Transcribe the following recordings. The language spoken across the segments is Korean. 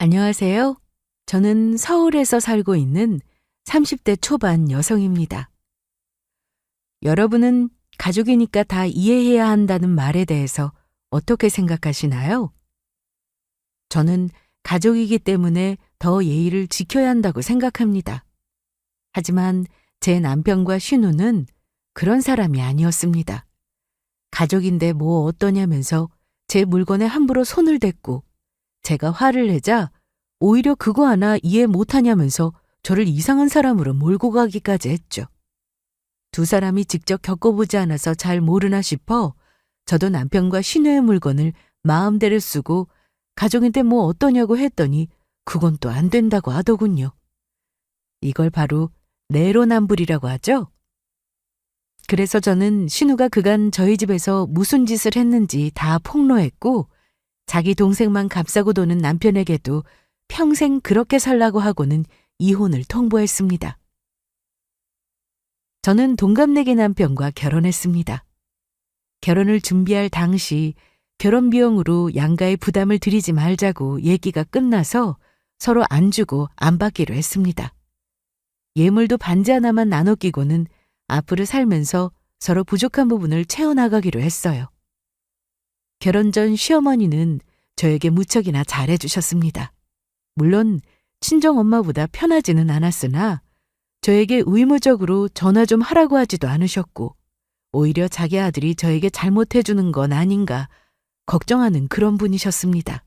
안녕하세요. 저는 서울에서 살고 있는 30대 초반 여성입니다. 여러분은 가족이니까 다 이해해야 한다는 말에 대해서 어떻게 생각하시나요? 저는 가족이기 때문에 더 예의를 지켜야 한다고 생각합니다. 하지만 제 남편과 신우는 그런 사람이 아니었습니다. 가족인데 뭐 어떠냐면서 제 물건에 함부로 손을 댔고 제가 화를 내자 오히려 그거 하나 이해 못하냐면서 저를 이상한 사람으로 몰고 가기까지 했죠. 두 사람이 직접 겪어보지 않아서 잘 모르나 싶어 저도 남편과 신우의 물건을 마음대로 쓰고 가족인데 뭐 어떠냐고 했더니 그건 또 안 된다고 하더군요. 이걸 바로 내로남불이라고 하죠. 그래서 저는 신우가 그간 저희 집에서 무슨 짓을 했는지 다 폭로했고 자기 동생만 값싸고 도는 남편에게도 평생 그렇게 살라고 하고는 이혼을 통보했습니다. 저는 동갑내기 남편과 결혼했습니다. 결혼을 준비할 당시 결혼 비용으로 양가에 부담을 드리지 말자고 얘기가 끝나서 서로 안 주고 안 받기로 했습니다. 예물도 반지 하나만 나눠 끼고는 앞으로 살면서 서로 부족한 부분을 채워나가기로 했어요. 결혼 전 시어머니는 저에게 무척이나 잘해주셨습니다. 물론 친정엄마보다 편하지는 않았으나 저에게 의무적으로 전화 좀 하라고 하지도 않으셨고 오히려 자기 아들이 저에게 잘못해주는 건 아닌가 걱정하는 그런 분이셨습니다.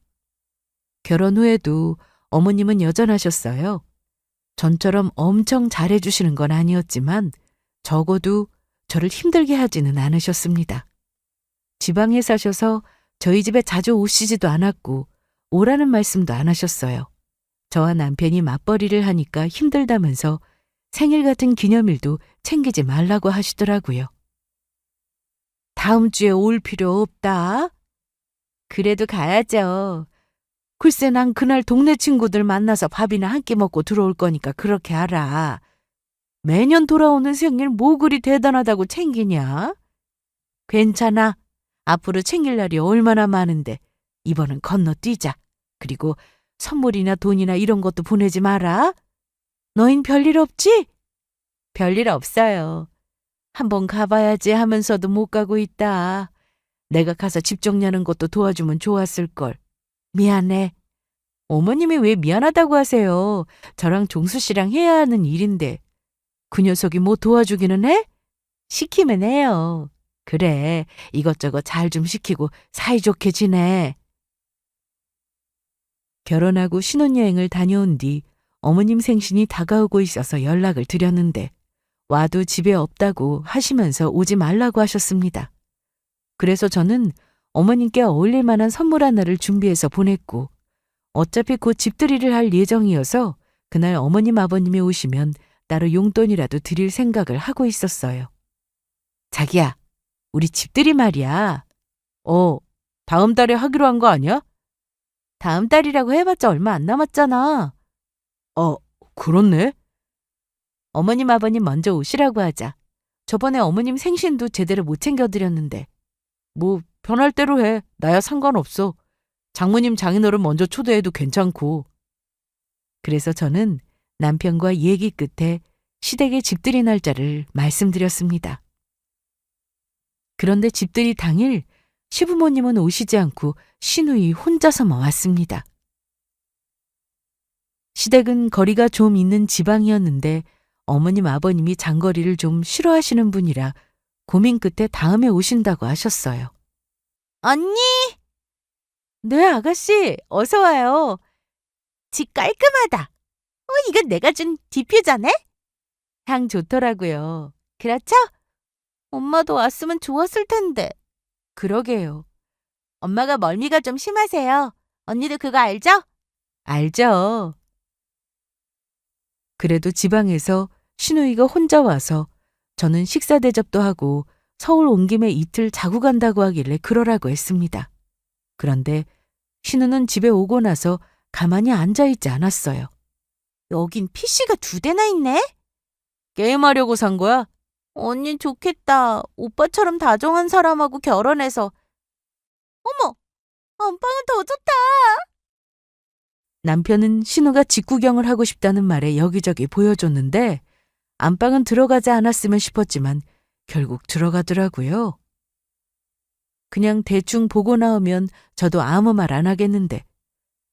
결혼 후에도 어머님은 여전하셨어요. 전처럼 엄청 잘해주시는 건 아니었지만 적어도 저를 힘들게 하지는 않으셨습니다. 지방에 사셔서 저희 집에 자주 오시지도 않았고 오라는 말씀도 안 하셨어요. 저와 남편이 맞벌이를 하니까 힘들다면서 생일 같은 기념일도 챙기지 말라고 하시더라고요. 다음 주에 올 필요 없다. 그래도 가야죠. 글쎄 난 그날 동네 친구들 만나서 밥이나 한 끼 먹고 들어올 거니까 그렇게 알아. 매년 돌아오는 생일 뭐 그리 대단하다고 챙기냐? 괜찮아. 앞으로 챙길 날이 얼마나 많은데 이번은 건너뛰자. 그리고 선물이나 돈이나 이런 것도 보내지 마라. 너흰 별일 없지? 별일 없어요. 한번 가봐야지 하면서도 못 가고 있다. 내가 가서 집 정리하는 것도 도와주면 좋았을걸. 미안해. 어머님이 왜 미안하다고 하세요? 저랑 종수 씨랑 해야 하는 일인데. 그 녀석이 뭐 도와주기는 해? 시키면 해요. 그래, 이것저것 잘 좀 시키고 사이좋게 지내. 결혼하고 신혼여행을 다녀온 뒤 어머님 생신이 다가오고 있어서 연락을 드렸는데 와도 집에 없다고 하시면서 오지 말라고 하셨습니다. 그래서 저는 어머님께 어울릴 만한 선물 하나를 준비해서 보냈고 어차피 곧 집들이를 할 예정이어서 그날 어머님 아버님이 오시면 따로 용돈이라도 드릴 생각을 하고 있었어요. 자기야, 우리 집들이 말이야. 다음 달에 하기로 한 거 아니야? 다음 달이라고 해봤자 얼마 안 남았잖아. 그렇네. 어머님 아버님 먼저 오시라고 하자. 저번에 어머님 생신도 제대로 못 챙겨드렸는데. 뭐 편할 대로 해. 나야 상관없어. 장모님 장인어른 먼저 초대해도 괜찮고. 그래서 저는 남편과 얘기 끝에 시댁의 집들이 날짜를 말씀드렸습니다. 그런데 집들이 당일 시부모님은 오시지 않고 시누이 혼자서만 왔습니다. 시댁은 거리가 좀 있는 지방이었는데 어머님 아버님이 장거리를 좀 싫어하시는 분이라 고민 끝에 다음에 오신다고 하셨어요. 언니! 네, 아가씨. 어서 와요. 집 깔끔하다. 이건 내가 준 디퓨저네? 향 좋더라고요. 그렇죠? 엄마도 왔으면 좋았을 텐데. 그러게요. 엄마가 멀미가 좀 심하세요. 언니도 그거 알죠? 알죠. 그래도 지방에서 시누이가 혼자 와서 저는 식사 대접도 하고 서울 온 김에 이틀 자고 간다고 하길래 그러라고 했습니다. 그런데 신우는 집에 오고 나서 가만히 앉아있지 않았어요. 여긴 PC가 2대나 있네? 게임하려고 산 거야? 언니 좋겠다. 오빠처럼 다정한 사람하고 결혼해서. 어머! 안방은 더 좋다. 남편은 신우가 집 구경을 하고 싶다는 말에 여기저기 보여줬는데 안방은 들어가지 않았으면 싶었지만 결국 들어가더라고요. 그냥 대충 보고 나오면 저도 아무 말 안 하겠는데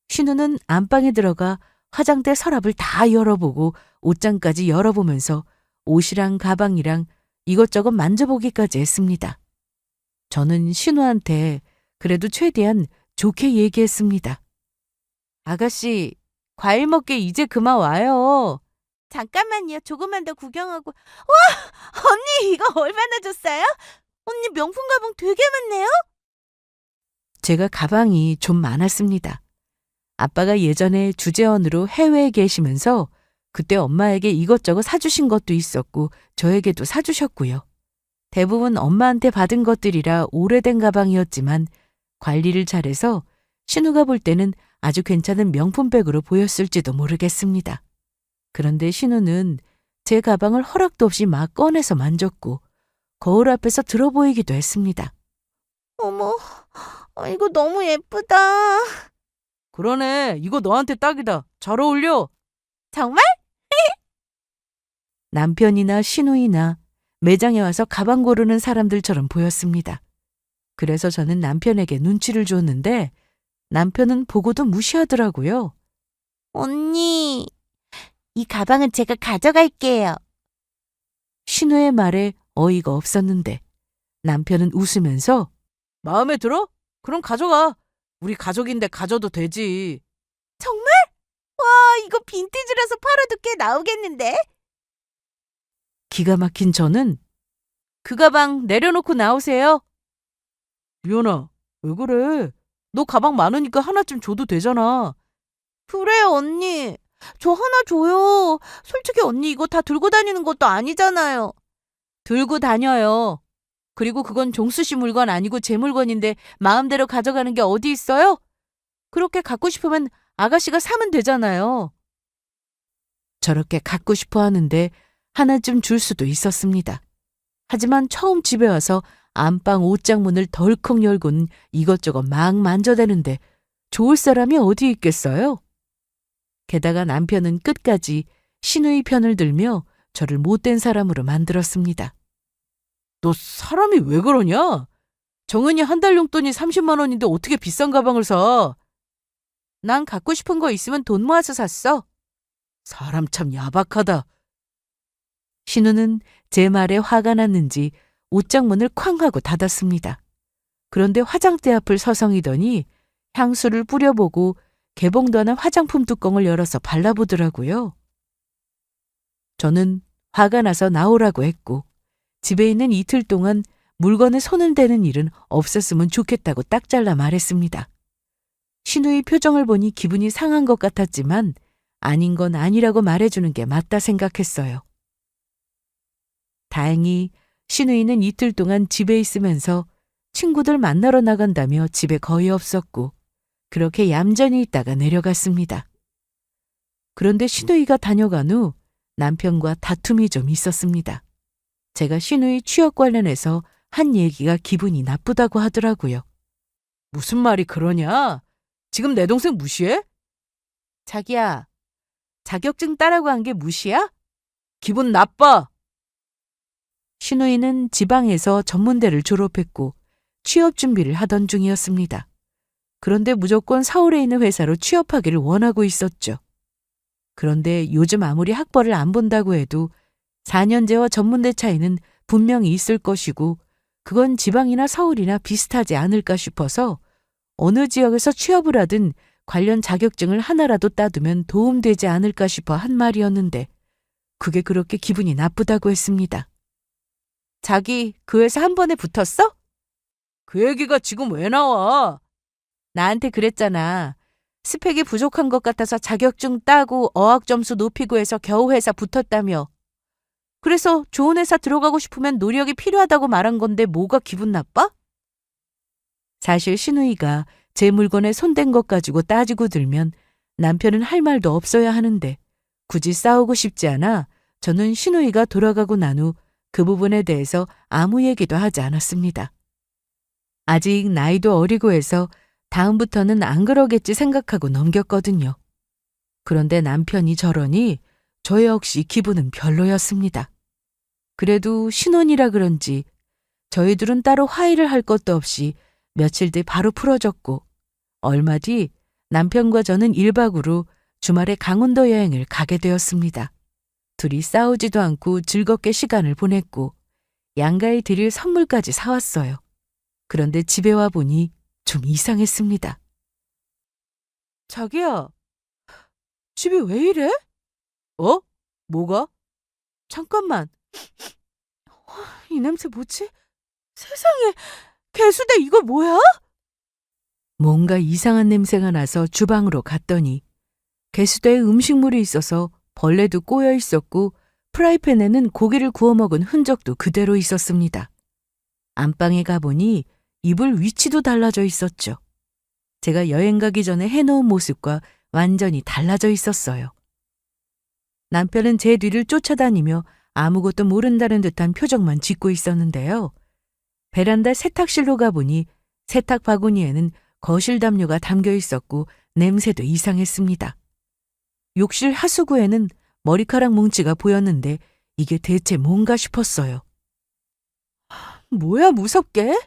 신우는 안방에 들어가 화장대 서랍을 다 열어보고 옷장까지 열어보면서 옷이랑 가방이랑 이것저것 만져보기까지 했습니다. 저는 신우한테 그래도 최대한 좋게 얘기했습니다. 아가씨, 과일 먹게 이제 그만 와요. 잠깐만요. 조금만 더 구경하고. 와! 언니 이거 얼마나 줬어요? 언니 명품 가방 되게 많네요? 제가 가방이 좀 많았습니다. 아빠가 예전에 주재원으로 해외에 계시면서 그때 엄마에게 이것저것 사주신 것도 있었고 저에게도 사주셨고요. 대부분 엄마한테 받은 것들이라 오래된 가방이었지만 관리를 잘해서 신우가 볼 때는 아주 괜찮은 명품백으로 보였을지도 모르겠습니다. 그런데 신우는 제 가방을 허락도 없이 막 꺼내서 만졌고 거울 앞에서 들어 보이기도 했습니다. 어머, 이거 너무 예쁘다. 그러네, 이거 너한테 딱이다. 잘 어울려. 정말? 남편이나 신우이나 매장에 와서 가방 고르는 사람들처럼 보였습니다. 그래서 저는 남편에게 눈치를 줬는데 남편은 보고도 무시하더라고요. 언니, 이 가방은 제가 가져갈게요. 신우의 말에 어이가 없었는데 남편은 웃으면서 마음에 들어? 그럼 가져가. 우리 가족인데 가져도 되지. 정말? 와, 이거 빈티지라서 팔아도 꽤 나오겠는데? 기가 막힌 저는 그 가방 내려놓고 나오세요. 리연아, 왜 그래? 너 가방 많으니까 하나쯤 줘도 되잖아. 그래요, 언니. 저 하나 줘요. 솔직히 언니 이거 다 들고 다니는 것도 아니잖아요. 들고 다녀요. 그리고 그건 종수 씨 물건 아니고 제 물건인데 마음대로 가져가는 게 어디 있어요? 그렇게 갖고 싶으면 아가씨가 사면 되잖아요. 저렇게 갖고 싶어 하는데 하나쯤 줄 수도 있었습니다. 하지만 처음 집에 와서 안방 옷장 문을 덜컥 열고는 이것저것 막 만져대는데 좋을 사람이 어디 있겠어요? 게다가 남편은 끝까지 신우의 편을 들며 저를 못된 사람으로 만들었습니다. 너 사람이 왜 그러냐? 정은이 한 달 용돈이 30만 원인데 어떻게 비싼 가방을 사? 난 갖고 싶은 거 있으면 돈 모아서 샀어. 사람 참 야박하다. 신우는 제 말에 화가 났는지 옷장 문을 쾅 하고 닫았습니다. 그런데 화장대 앞을 서성이더니 향수를 뿌려보고 개봉도 안 한 화장품 뚜껑을 열어서 발라보더라고요. 저는 화가 나서 나오라고 했고 집에 있는 이틀 동안 물건에 손을 대는 일은 없었으면 좋겠다고 딱 잘라 말했습니다. 신우의 표정을 보니 기분이 상한 것 같았지만 아닌 건 아니라고 말해주는 게 맞다 생각했어요. 다행히 신우이는 이틀 동안 집에 있으면서 친구들 만나러 나간다며 집에 거의 없었고 그렇게 얌전히 있다가 내려갔습니다. 그런데 신우이가 다녀간 후 남편과 다툼이 좀 있었습니다. 제가 신우이 취업 관련해서 한 얘기가 기분이 나쁘다고 하더라고요. 무슨 말이 그러냐? 지금 내 동생 무시해? 자기야, 자격증 따라고 한 게 무시야? 기분 나빠. 신우이는 지방에서 전문대를 졸업했고 취업 준비를 하던 중이었습니다. 그런데 무조건 서울에 있는 회사로 취업하기를 원하고 있었죠. 그런데 요즘 아무리 학벌을 안 본다고 해도 4년제와 전문대 차이는 분명히 있을 것이고 그건 지방이나 서울이나 비슷하지 않을까 싶어서 어느 지역에서 취업을 하든 관련 자격증을 하나라도 따두면 도움되지 않을까 싶어 한 말이었는데 그게 그렇게 기분이 나쁘다고 했습니다. 자기 그 회사 한 번에 붙었어? 그 얘기가 지금 왜 나와? 나한테 그랬잖아. 스펙이 부족한 것 같아서 자격증 따고 어학 점수 높이고 해서 겨우 회사 붙었다며. 그래서 좋은 회사 들어가고 싶으면 노력이 필요하다고 말한 건데 뭐가 기분 나빠? 사실 신우이가 제 물건에 손댄 것 가지고 따지고 들면 남편은 할 말도 없어야 하는데 굳이 싸우고 싶지 않아 저는 신우이가 돌아가고 난 후 그 부분에 대해서 아무 얘기도 하지 않았습니다. 아직 나이도 어리고 해서 다음부터는 안 그러겠지 생각하고 넘겼거든요. 그런데 남편이 저러니 저 역시 기분은 별로였습니다. 그래도 신혼이라 그런지 저희 둘은 따로 화해를 할 것도 없이 며칠 뒤 바로 풀어졌고 얼마 뒤 남편과 저는 1박으로 주말에 강원도 여행을 가게 되었습니다. 둘이 싸우지도 않고 즐겁게 시간을 보냈고 양가에 드릴 선물까지 사왔어요. 그런데 집에 와 보니 좀 이상했습니다. 자기야, 집이 왜 이래? 어? 뭐가? 잠깐만. 이 냄새 뭐지? 세상에, 개수대 이거 뭐야? 뭔가 이상한 냄새가 나서 주방으로 갔더니 개수대에 음식물이 있어서 벌레도 꼬여 있었고 프라이팬에는 고기를 구워 먹은 흔적도 그대로 있었습니다. 안방에 가보니 이불 위치도 달라져 있었죠. 제가 여행 가기 전에 해놓은 모습과 완전히 달라져 있었어요. 남편은 제 뒤를 쫓아다니며 아무것도 모른다는 듯한 표정만 짓고 있었는데요. 베란다 세탁실로 가보니 세탁 바구니에는 거실 담요가 담겨 있었고 냄새도 이상했습니다. 욕실 하수구에는 머리카락 뭉치가 보였는데 이게 대체 뭔가 싶었어요. 뭐야 무섭게?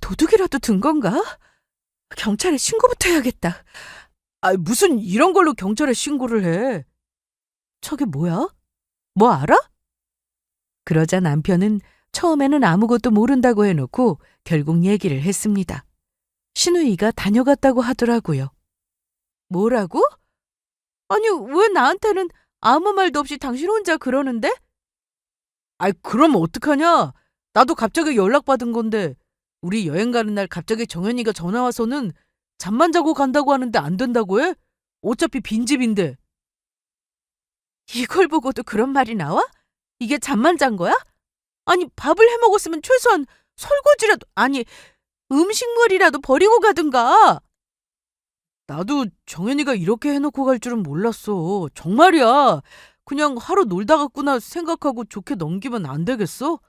도둑이라도 든 건가? 경찰에 신고부터 해야겠다. 무슨 이런 걸로 경찰에 신고를 해? 저게 뭐야? 뭐 알아? 그러자 남편은 처음에는 아무것도 모른다고 해놓고 결국 얘기를 했습니다. 신우이가 다녀갔다고 하더라고요. 뭐라고? 아니, 왜 나한테는 아무 말도 없이 당신 혼자 그러는데? 그럼 어떡하냐? 나도 갑자기 연락받은 건데 우리 여행 가는 날 갑자기 정연이가 전화 와서는 잠만 자고 간다고 하는데 안 된다고 해? 어차피 빈집인데. 이걸 보고도 그런 말이 나와? 이게 잠만 잔 거야? 아니, 밥을 해 먹었으면 최소한 설거지라도, 아니, 음식물이라도 버리고 가든가. 나도 정연이가 이렇게 해놓고 갈 줄은 몰랐어. 정말이야. 그냥 하루 놀다 갔구나 생각하고 좋게 넘기면 안 되겠어?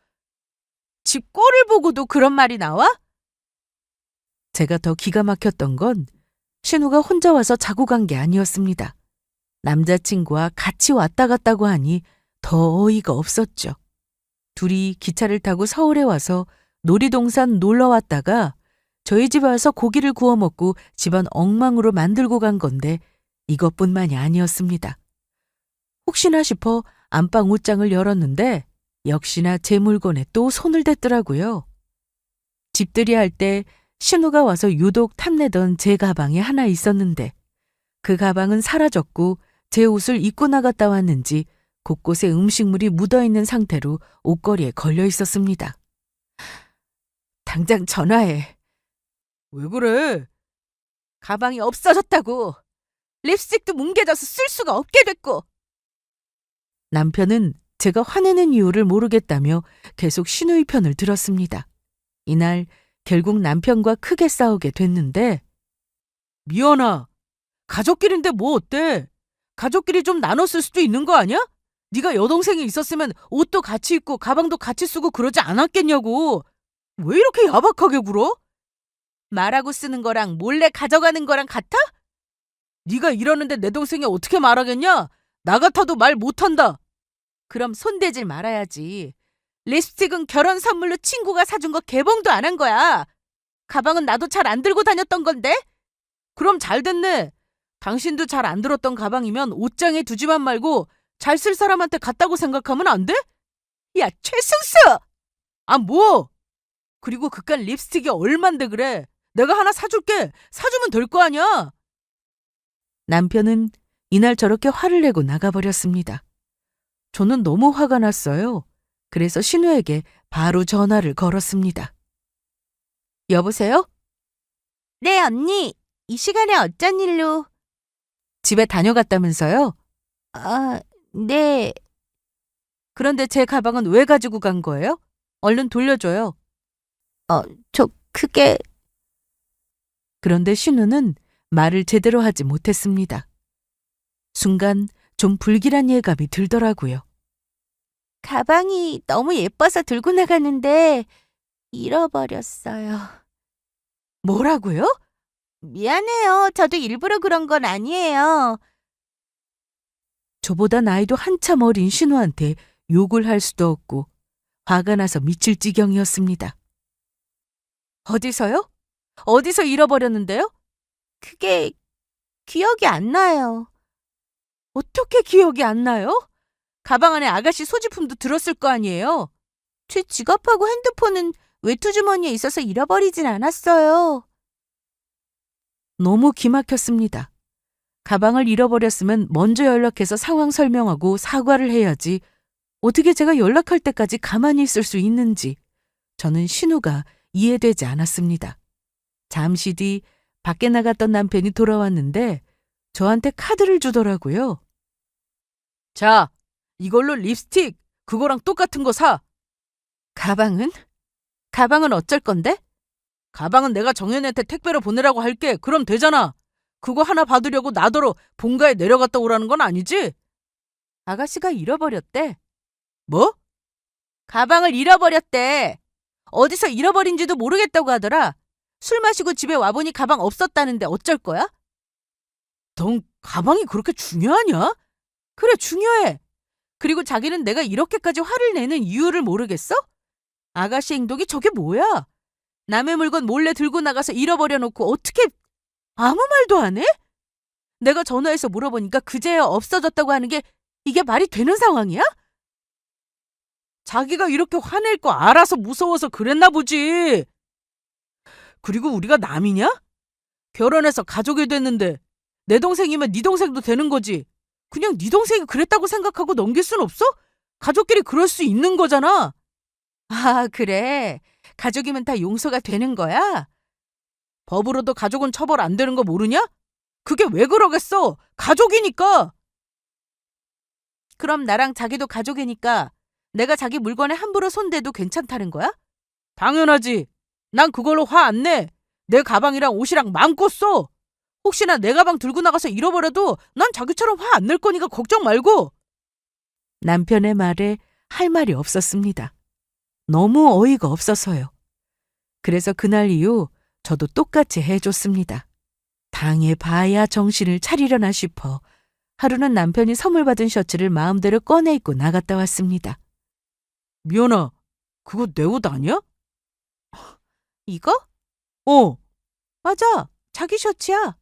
집 꼴을 보고도 그런 말이 나와? 제가 더 기가 막혔던 건 신우가 혼자 와서 자고 간 게 아니었습니다. 남자친구와 같이 왔다 갔다고 하니 더 어이가 없었죠. 둘이 기차를 타고 서울에 와서 놀이동산 놀러 왔다가 저희 집에 와서 고기를 구워 먹고 집안 엉망으로 만들고 간 건데 이것뿐만이 아니었습니다. 혹시나 싶어 안방 옷장을 열었는데 역시나 제 물건에 또 손을 댔더라고요. 집들이 할 때 신우가 와서 유독 탐내던 제 가방이 하나 있었는데 그 가방은 사라졌고 제 옷을 입고 나갔다 왔는지 곳곳에 음식물이 묻어있는 상태로 옷걸이에 걸려 있었습니다. 당장 전화해. 왜 그래? 가방이 없어졌다고. 립스틱도 뭉개져서 쓸 수가 없게 됐고. 남편은 제가 화내는 이유를 모르겠다며 계속 신우이 편을 들었습니다. 이날 결국 남편과 크게 싸우게 됐는데 미연아, 가족끼리인데 뭐 어때? 가족끼리 좀 나눠 쓸 수도 있는 거 아니야? 네가 여동생이 있었으면 옷도 같이 입고 가방도 같이 쓰고 그러지 않았겠냐고. 왜 이렇게 야박하게 굴어? 말하고 쓰는 거랑 몰래 가져가는 거랑 같아? 네가 이러는데 내 동생이 어떻게 말하겠냐? 나 같아도 말 못한다. 그럼 손대질 말아야지. 립스틱은 결혼 선물로 친구가 사준 거 개봉도 안 한 거야. 가방은 나도 잘 안 들고 다녔던 건데? 그럼 잘 됐네. 당신도 잘 안 들었던 가방이면 옷장에 두지만 말고 잘 쓸 사람한테 갔다고 생각하면 안 돼? 야, 최승수! 뭐? 그리고 그깟 립스틱이 얼만데 그래? 내가 하나 사줄게. 사주면 될 거 아니야? 남편은 이날 저렇게 화를 내고 나가버렸습니다. 저는 너무 화가 났어요. 그래서 신우에게 바로 전화를 걸었습니다. 여보세요? 네, 언니. 이 시간에 어쩐 일로? 집에 다녀갔다면서요? 네. 그런데 제 가방은 왜 가지고 간 거예요? 얼른 돌려줘요. 그게... 그런데 신우는 말을 제대로 하지 못했습니다. 순간 좀 불길한 예감이 들더라고요. 가방이 너무 예뻐서 들고 나가는데 잃어버렸어요. 뭐라고요? 미안해요. 저도 일부러 그런 건 아니에요. 저보다 나이도 한참 어린 신우한테 욕을 할 수도 없고 화가 나서 미칠 지경이었습니다. 어디서요? 어디서 잃어버렸는데요? 그게 기억이 안 나요. 어떻게 기억이 안 나요? 가방 안에 아가씨 소지품도 들었을 거 아니에요? 제 지갑하고 핸드폰은 외투 주머니에 있어서 잃어버리진 않았어요. 너무 기막혔습니다. 가방을 잃어버렸으면 먼저 연락해서 상황 설명하고 사과를 해야지 어떻게 제가 연락할 때까지 가만히 있을 수 있는지 저는 신우가 이해되지 않았습니다. 잠시 뒤 밖에 나갔던 남편이 돌아왔는데 저한테 카드를 주더라고요. 자, 이걸로 립스틱 그거랑 똑같은 거 사. 가방은? 가방은 어쩔 건데? 가방은 내가 정연이한테 택배로 보내라고 할게. 그럼 되잖아. 그거 하나 받으려고 나더러 본가에 내려갔다 오라는 건 아니지? 아가씨가 잃어버렸대. 뭐? 가방을 잃어버렸대. 어디서 잃어버린지도 모르겠다고 하더라. 술 마시고 집에 와보니 가방 없었다는데 어쩔 거야? 넌 가방이 그렇게 중요하냐? 그래, 중요해. 그리고 자기는 내가 이렇게까지 화를 내는 이유를 모르겠어? 아가씨 행동이 저게 뭐야? 남의 물건 몰래 들고 나가서 잃어버려 놓고 어떻게 아무 말도 안 해? 내가 전화해서 물어보니까 그제야 없어졌다고 하는 게 이게 말이 되는 상황이야? 자기가 이렇게 화낼 거 알아서 무서워서 그랬나 보지. 그리고 우리가 남이냐? 결혼해서 가족이 됐는데 내 동생이면 네 동생도 되는 거지. 그냥 네 동생이 그랬다고 생각하고 넘길 순 없어? 가족끼리 그럴 수 있는 거잖아. 아, 그래. 가족이면 다 용서가 되는 거야? 법으로도 가족은 처벌 안 되는 거 모르냐? 그게 왜 그러겠어? 가족이니까. 그럼 나랑 자기도 가족이니까 내가 자기 물건에 함부로 손대도 괜찮다는 거야? 당연하지. 난 그걸로 화 안 내. 내 가방이랑 옷이랑 마음껏 써. 혹시나 내 가방 들고 나가서 잃어버려도 난 자기처럼 화 안 낼 거니까 걱정 말고. 남편의 말에 할 말이 없었습니다. 너무 어이가 없어서요. 그래서 그날 이후 저도 똑같이 해줬습니다. 당해봐야 정신을 차리려나 싶어 하루는 남편이 선물 받은 셔츠를 마음대로 꺼내 입고 나갔다 왔습니다. 미연아, 그거 내 옷 아니야? 이거? 맞아. 자기 셔츠야.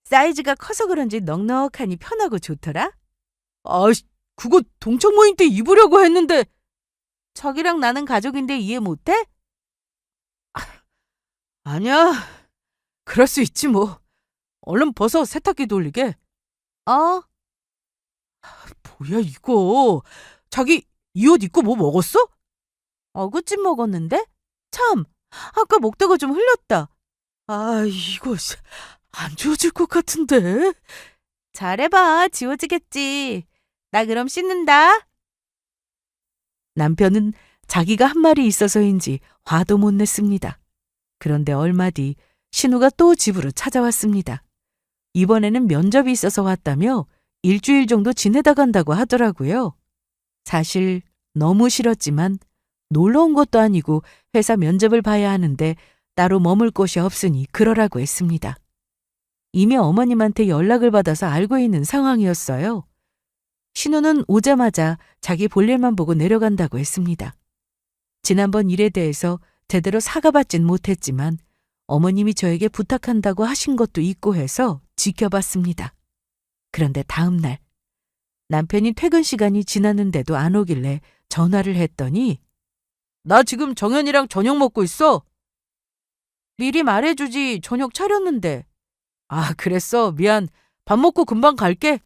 사이즈가 커서 그런지 넉넉하니 편하고 좋더라. 아이씨, 그거 동창 모임 때 입으려고 했는데. 저기랑 나는 가족인데 이해 못해? 아니야. 그럴 수 있지 뭐. 얼른 벗어 세탁기 돌리게. 뭐야 이거. 자기 이 옷 입고 뭐 먹었어? 어굿찜 먹었는데? 참, 아까 먹다가 좀 흘렸다. 아, 이거 안 지워질 것 같은데. 잘해봐, 지워지겠지. 나 그럼 씻는다. 남편은 자기가 한 말이 있어서인지 화도 못 냈습니다. 그런데 얼마 뒤 신우가 또 집으로 찾아왔습니다. 이번에는 면접이 있어서 왔다며 일주일 정도 지내다 간다고 하더라고요. 사실 너무 싫었지만 놀러 온 것도 아니고 회사 면접을 봐야 하는데 따로 머물 곳이 없으니 그러라고 했습니다. 이미 어머님한테 연락을 받아서 알고 있는 상황이었어요. 신우는 오자마자 자기 볼일만 보고 내려간다고 했습니다. 지난번 일에 대해서 제대로 사과받진 못했지만 어머님이 저에게 부탁한다고 하신 것도 있고 해서 지켜봤습니다. 그런데 다음 날 남편이 퇴근 시간이 지났는데도 안 오길래 전화를 했더니 나 지금 정연이랑 저녁 먹고 있어. 미리 말해주지 저녁 차렸는데. 아, 그랬어. 미안. 밥 먹고 금방 갈게.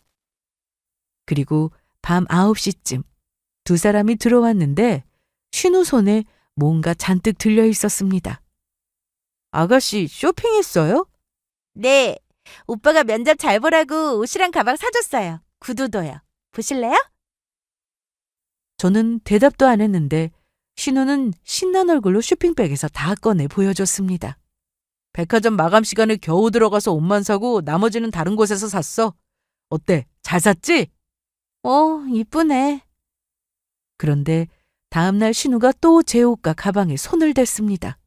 그리고 밤 9시쯤 두 사람이 들어왔는데 신우 손에 뭔가 잔뜩 들려 있었습니다. 아가씨 쇼핑했어요? 네. 오빠가 면접 잘 보라고 옷이랑 가방 사줬어요. 구두도요. 보실래요? 저는 대답도 안 했는데 신우는 신난 얼굴로 쇼핑백에서 다 꺼내 보여줬습니다. 백화점 마감 시간에 겨우 들어가서 옷만 사고 나머지는 다른 곳에서 샀어. 어때? 잘 샀지? 이쁘네. 그런데 다음날 신우가 또 제 옷과 가방에 손을 댔습니다.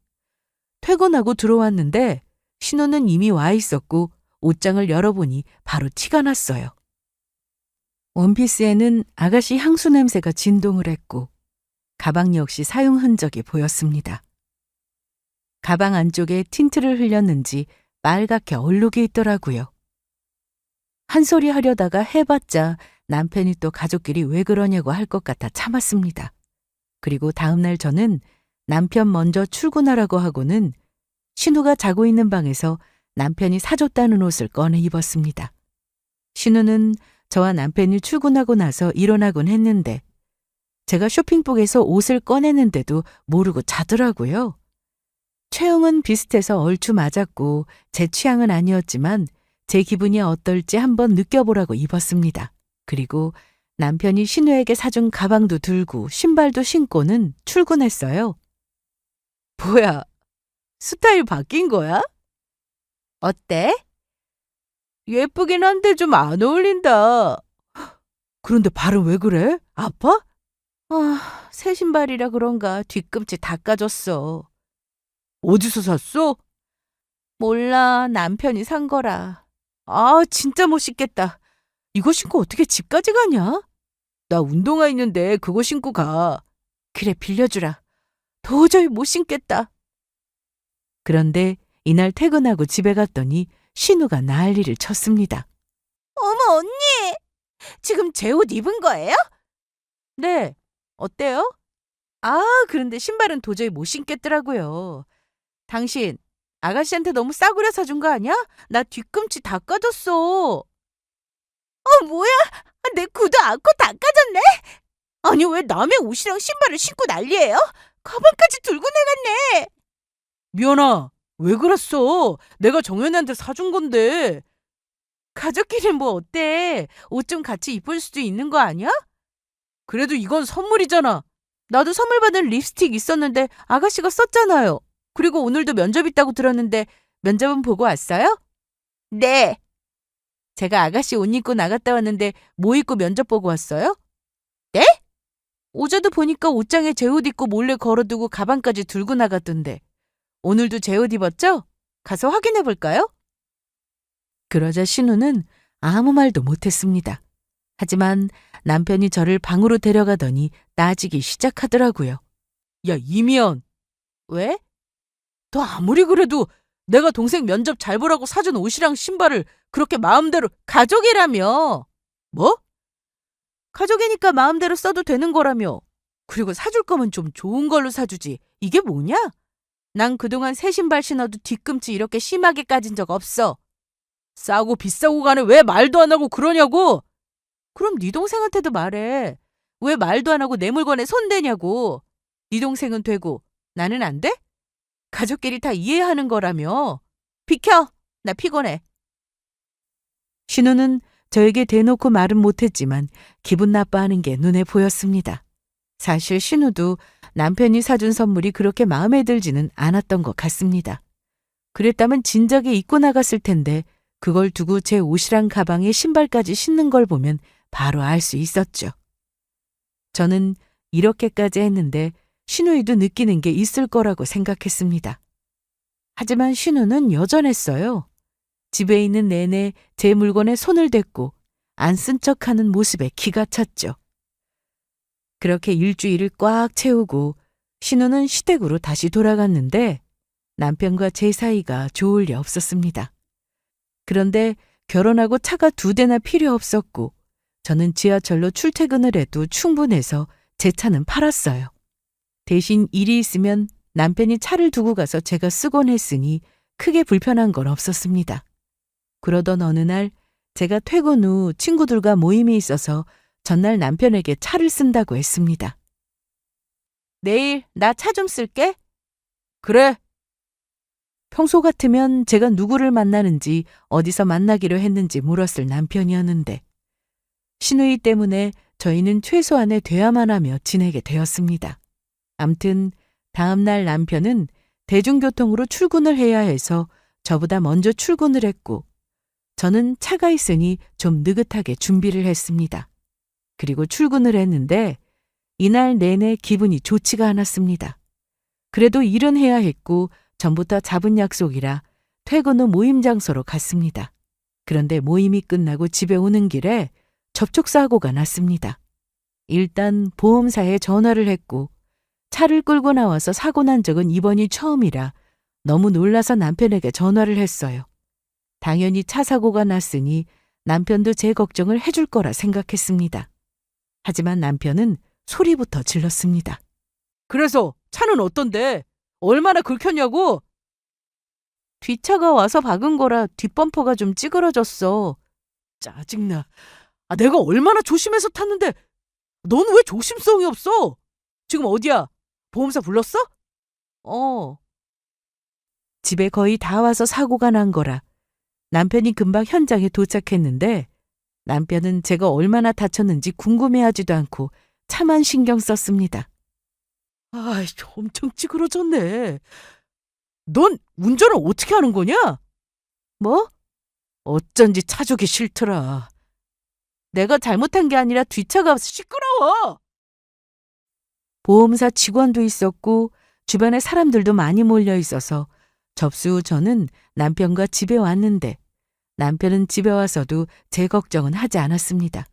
퇴근하고 들어왔는데 신우는 이미 와 있었고 옷장을 열어보니 바로 티가 났어요. 원피스에는 아가씨 향수 냄새가 진동을 했고 가방 역시 사용 흔적이 보였습니다. 가방 안쪽에 틴트를 흘렸는지 빨갛게 얼룩이 있더라고요. 한 소리 하려다가 해봤자 남편이 또 가족끼리 왜 그러냐고 할 것 같아 참았습니다. 그리고 다음날 저는 남편 먼저 출근하라고 하고는 신우가 자고 있는 방에서 남편이 사줬다는 옷을 꺼내 입었습니다. 신우는 저와 남편이 출근하고 나서 일어나곤 했는데 제가 쇼핑복에서 옷을 꺼내는데도 모르고 자더라고요. 체형은 비슷해서 얼추 맞았고 제 취향은 아니었지만 제 기분이 어떨지 한번 느껴보라고 입었습니다. 그리고 남편이 신우에게 사준 가방도 들고 신발도 신고는 출근했어요. 뭐야, 스타일 바뀐 거야? 어때? 예쁘긴 한데 좀 안 어울린다. 그런데 발은 왜 그래? 아파? 새 신발이라 그런가 뒤꿈치 다 까졌어. 어디서 샀어? 몰라, 남편이 산 거라. 진짜 못 신겠다. 이거 신고 어떻게 집까지 가냐? 나 운동화 있는데 그거 신고 가. 그래, 빌려주라. 도저히 못 신겠다. 그런데 이날 퇴근하고 집에 갔더니 신우가 난리를 쳤습니다. 어머, 언니! 지금 제 옷 입은 거예요? 네, 어때요? 그런데 신발은 도저히 못 신겠더라고요. 당신, 아가씨한테 너무 싸구려 사준 거 아니야? 나 뒤꿈치 다 까졌어. 뭐야? 내 구두 않고 다 까졌네? 아니, 왜 남의 옷이랑 신발을 신고 난리예요? 가방까지 들고 나갔네. 미연아, 왜 그랬어? 내가 정연이한테 사준 건데. 가족끼리 뭐 어때? 옷 좀 같이 입을 수도 있는 거 아니야? 그래도 이건 선물이잖아. 나도 선물 받은 립스틱 있었는데 아가씨가 썼잖아요. 그리고 오늘도 면접 있다고 들었는데 면접은 보고 왔어요? 네. 제가 아가씨 옷 입고 나갔다 왔는데 뭐 입고 면접 보고 왔어요? 네? 어제도 보니까 옷장에 제 옷 입고 몰래 걸어두고 가방까지 들고 나갔던데. 오늘도 제 옷 입었죠? 가서 확인해 볼까요? 그러자 신우는 아무 말도 못했습니다. 하지만 남편이 저를 방으로 데려가더니 따지기 시작하더라고요. 야, 이미연. 왜? 너 아무리 그래도 내가 동생 면접 잘 보라고 사준 옷이랑 신발을 그렇게 마음대로 가족이라며. 뭐? 가족이니까 마음대로 써도 되는 거라며. 그리고 사줄 거면 좀 좋은 걸로 사주지. 이게 뭐냐? 난 그동안 새 신발 신어도 뒤꿈치 이렇게 심하게 까진 적 없어. 싸고 비싸고 간에 왜 말도 안 하고 그러냐고. 그럼 네 동생한테도 말해. 왜 말도 안 하고 내 물건에 손대냐고. 네 동생은 되고 나는 안 돼? 가족끼리 다 이해하는 거라며. 비켜. 나 피곤해. 신우는 저에게 대놓고 말은 못했지만 기분 나빠하는 게 눈에 보였습니다. 사실 신우도 남편이 사준 선물이 그렇게 마음에 들지는 않았던 것 같습니다. 그랬다면 진작에 입고 나갔을 텐데 그걸 두고 제 옷이랑 가방에 신발까지 신는 걸 보면 바로 알 수 있었죠. 저는 이렇게까지 했는데 신우이도 느끼는 게 있을 거라고 생각했습니다. 하지만 신우는 여전했어요. 집에 있는 내내 제 물건에 손을 댔고 안 쓴 척하는 모습에 기가 찼죠. 그렇게 일주일을 꽉 채우고 신우는 시댁으로 다시 돌아갔는데 남편과 제 사이가 좋을 리 없었습니다. 그런데 결혼하고 차가 2대나 필요 없었고 저는 지하철로 출퇴근을 해도 충분해서 제 차는 팔았어요. 대신 일이 있으면 남편이 차를 두고 가서 제가 쓰곤 했으니 크게 불편한 건 없었습니다. 그러던 어느 날 제가 퇴근 후 친구들과 모임이 있어서 전날 남편에게 차를 쓴다고 했습니다. 내일 나 차 좀 쓸게. 그래. 평소 같으면 제가 누구를 만나는지 어디서 만나기로 했는지 물었을 남편이었는데 신우이 때문에 저희는 최소한의 대화만 하며 지내게 되었습니다. 암튼 다음 날 남편은 대중교통으로 출근을 해야 해서 저보다 먼저 출근을 했고 저는 차가 있으니 좀 느긋하게 준비를 했습니다. 그리고 출근을 했는데 이날 내내 기분이 좋지가 않았습니다. 그래도 일은 해야 했고 전부터 잡은 약속이라 퇴근 후 모임 장소로 갔습니다. 그런데 모임이 끝나고 집에 오는 길에 접촉사고가 났습니다. 일단 보험사에 전화를 했고 차를 끌고 나와서 사고 난 적은 이번이 처음이라 너무 놀라서 남편에게 전화를 했어요. 당연히 차 사고가 났으니 남편도 제 걱정을 해줄 거라 생각했습니다. 하지만 남편은 소리부터 질렀습니다. 그래서 차는 어떤데? 얼마나 긁혔냐고? 뒷차가 와서 박은 거라 뒷범퍼가 좀 찌그러졌어. 짜증나. 내가 얼마나 조심해서 탔는데 넌 왜 조심성이 없어? 지금 어디야? 보험사 불렀어? 집에 거의 다 와서 사고가 난 거라 남편이 금방 현장에 도착했는데 남편은 제가 얼마나 다쳤는지 궁금해하지도 않고 차만 신경 썼습니다. 엄청 찌그러졌네. 넌 운전을 어떻게 하는 거냐? 뭐? 어쩐지 차 주기 싫더라. 내가 잘못한 게 아니라 뒷차가 시끄러워. 보험사 직원도 있었고 주변에 사람들도 많이 몰려 있어서 접수 후 저는 남편과 집에 왔는데 남편은 집에 와서도 제 걱정은 하지 않았습니다.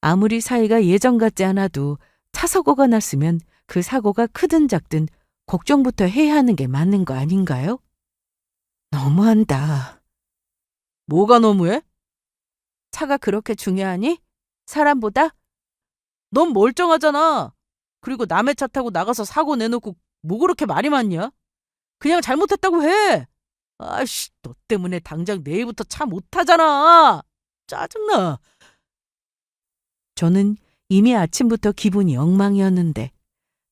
아무리 사이가 예전 같지 않아도 차 사고가 났으면 그 사고가 크든 작든 걱정부터 해야 하는 게 맞는 거 아닌가요? 너무한다. 뭐가 너무해? 차가 그렇게 중요하니? 사람보다? 넌 멀쩡하잖아. 그리고 남의 차 타고 나가서 사고 내놓고 뭐 그렇게 말이 많냐? 그냥 잘못했다고 해. 너 때문에 당장 내일부터 차 못 타잖아. 짜증나. 저는 이미 아침부터 기분이 엉망이었는데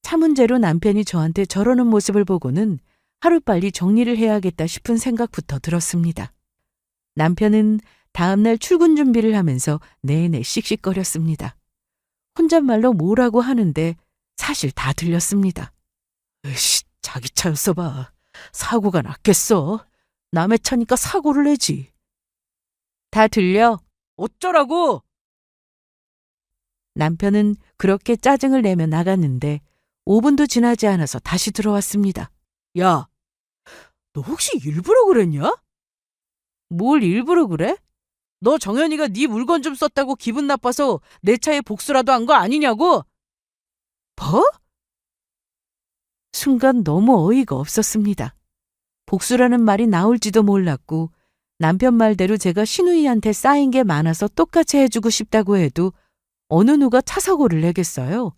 차 문제로 남편이 저한테 저러는 모습을 보고는 하루빨리 정리를 해야겠다 싶은 생각부터 들었습니다. 남편은 다음날 출근 준비를 하면서 내내 씩씩거렸습니다. 혼잣말로 뭐라고 하는데 사실 다 들렸습니다. 자기 차였어 봐. 사고가 났겠어. 남의 차니까 사고를 내지. 다 들려? 어쩌라고? 남편은 그렇게 짜증을 내며 나갔는데 5분도 지나지 않아서 다시 들어왔습니다. 야, 너 혹시 일부러 그랬냐? 뭘 일부러 그래? 너 정연이가 네 물건 좀 썼다고 기분 나빠서 내 차에 복수라도 한 거 아니냐고? 뭐? 순간 너무 어이가 없었습니다. 복수라는 말이 나올지도 몰랐고 남편 말대로 제가 신우이한테 쌓인 게 많아서 똑같이 해주고 싶다고 해도 어느 누가 차 사고를 내겠어요?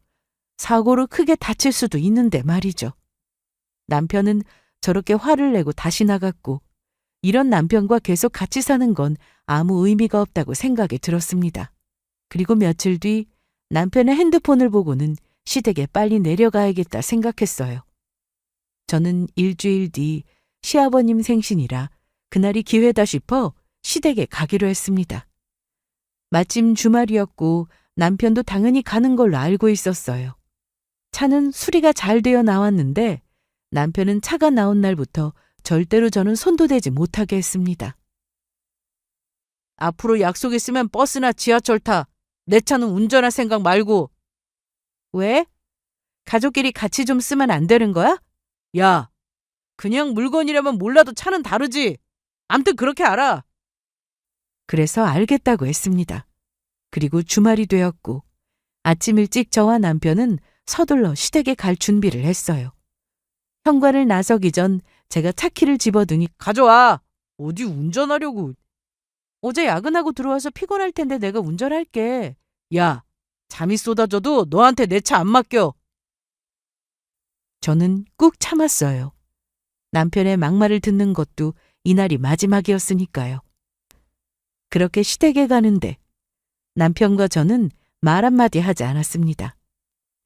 사고로 크게 다칠 수도 있는데 말이죠. 남편은 저렇게 화를 내고 다시 나갔고 이런 남편과 계속 같이 사는 건 아무 의미가 없다고 생각이 들었습니다. 그리고 며칠 뒤 남편의 핸드폰을 보고는 시댁에 빨리 내려가야겠다 생각했어요. 저는 일주일 뒤 시아버님 생신이라 그날이 기회다 싶어 시댁에 가기로 했습니다. 마침 주말이었고 남편도 당연히 가는 걸로 알고 있었어요. 차는 수리가 잘 되어 나왔는데 남편은 차가 나온 날부터 절대로 저는 손도 대지 못하게 했습니다. 앞으로 약속 있으면 버스나 지하철 타. 내 차는 운전할 생각 말고. 왜? 가족끼리 같이 좀 쓰면 안 되는 거야? 야, 그냥 물건이라면 몰라도 차는 다르지. 암튼 그렇게 알아. 그래서 알겠다고 했습니다. 그리고 주말이 되었고 아침 일찍 저와 남편은 서둘러 시댁에 갈 준비를 했어요. 현관을 나서기 전 제가 차키를 집어두니 가져와. 어디 운전하려고. 어제 야근하고 들어와서 피곤할 텐데 내가 운전할게. 야, 잠이 쏟아져도 너한테 내 차 안 맡겨. 저는 꾹 참았어요. 남편의 막말을 듣는 것도 이날이 마지막이었으니까요. 그렇게 시댁에 가는데 남편과 저는 말 한마디 하지 않았습니다.